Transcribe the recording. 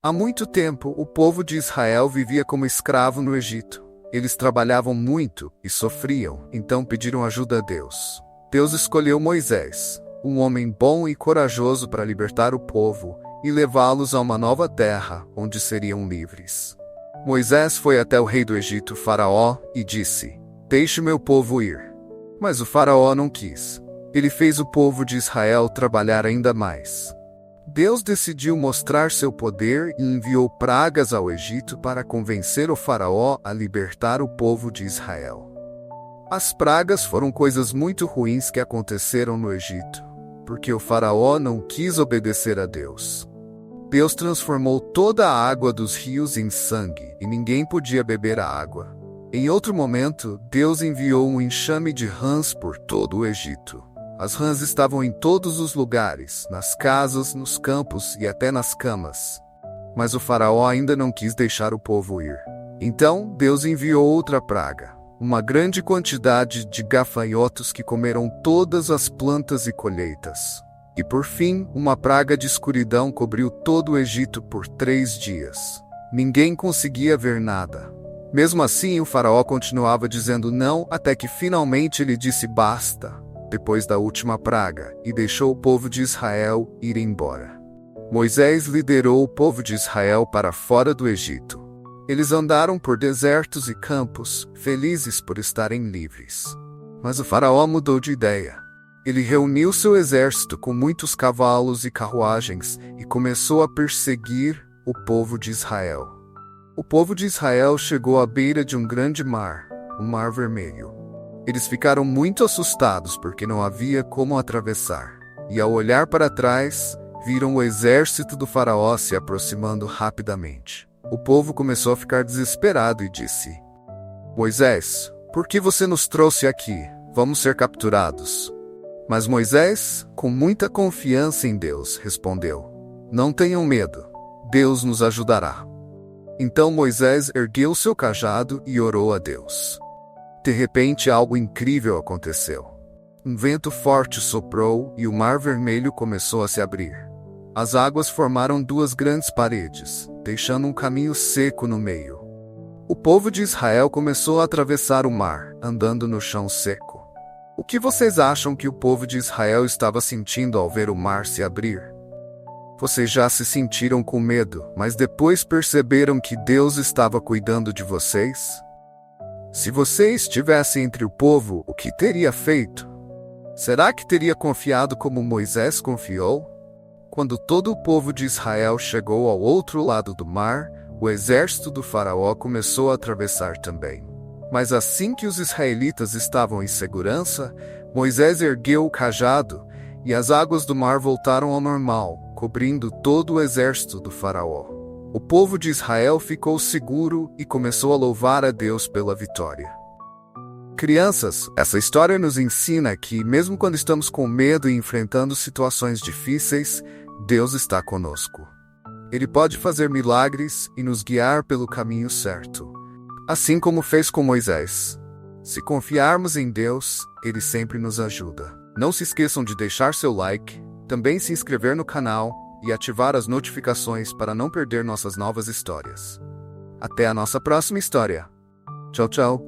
Há muito tempo, o povo de Israel vivia como escravo no Egito. Eles trabalhavam muito e sofriam, então pediram ajuda a Deus. Deus escolheu Moisés, um homem bom e corajoso para libertar o povo e levá-los a uma nova terra, onde seriam livres. Moisés foi até o rei do Egito, Faraó, e disse: "Deixe meu povo ir." Mas o Faraó não quis. Ele fez o povo de Israel trabalhar ainda mais. Deus decidiu mostrar seu poder e enviou pragas ao Egito para convencer o Faraó a libertar o povo de Israel. As pragas foram coisas muito ruins que aconteceram no Egito, porque o Faraó não quis obedecer a Deus. Deus transformou toda a água dos rios em sangue e ninguém podia beber a água. Em outro momento, Deus enviou um enxame de rãs por todo o Egito. As rãs estavam em todos os lugares, nas casas, nos campos e até nas camas. Mas o Faraó ainda não quis deixar o povo ir. Então, Deus enviou outra praga, uma grande quantidade de gafanhotos que comeram todas as plantas e colheitas. E por fim, uma praga de escuridão cobriu todo o Egito por 3 dias. Ninguém conseguia ver nada. Mesmo assim, o Faraó continuava dizendo não até que finalmente ele disse basta, depois da última praga, e deixou o povo de Israel ir embora. Moisés liderou o povo de Israel para fora do Egito. Eles andaram por desertos e campos, felizes por estarem livres. Mas o Faraó mudou de ideia. Ele reuniu seu exército com muitos cavalos e carruagens e começou a perseguir o povo de Israel. O povo de Israel chegou à beira de um grande mar, o Mar Vermelho. Eles ficaram muito assustados porque não havia como atravessar. E ao olhar para trás, viram o exército do Faraó se aproximando rapidamente. O povo começou a ficar desesperado e disse: "Moisés, por que você nos trouxe aqui? Vamos ser capturados." Mas Moisés, com muita confiança em Deus, respondeu: "Não tenham medo, Deus nos ajudará." Então Moisés ergueu seu cajado e orou a Deus. De repente, algo incrível aconteceu. Um vento forte soprou e o Mar Vermelho começou a se abrir. As águas formaram 2 grandes paredes, deixando um caminho seco no meio. O povo de Israel começou a atravessar o mar, andando no chão seco. O que vocês acham que o povo de Israel estava sentindo ao ver o mar se abrir? Vocês já se sentiram com medo, mas depois perceberam que Deus estava cuidando de vocês? Se você estivesse entre o povo, o que teria feito? Será que teria confiado como Moisés confiou? Quando todo o povo de Israel chegou ao outro lado do mar, o exército do Faraó começou a atravessar também. Mas assim que os israelitas estavam em segurança, Moisés ergueu o cajado e as águas do mar voltaram ao normal, cobrindo todo o exército do Faraó. O povo de Israel ficou seguro e começou a louvar a Deus pela vitória. Crianças, essa história nos ensina que, mesmo quando estamos com medo e enfrentando situações difíceis, Deus está conosco. Ele pode fazer milagres e nos guiar pelo caminho certo, assim como fez com Moisés. Se confiarmos em Deus, Ele sempre nos ajuda. Não se esqueçam de deixar seu like, também se inscrever no canal e ativar as notificações para não perder nossas novas histórias. Até a nossa próxima história. Tchau, tchau.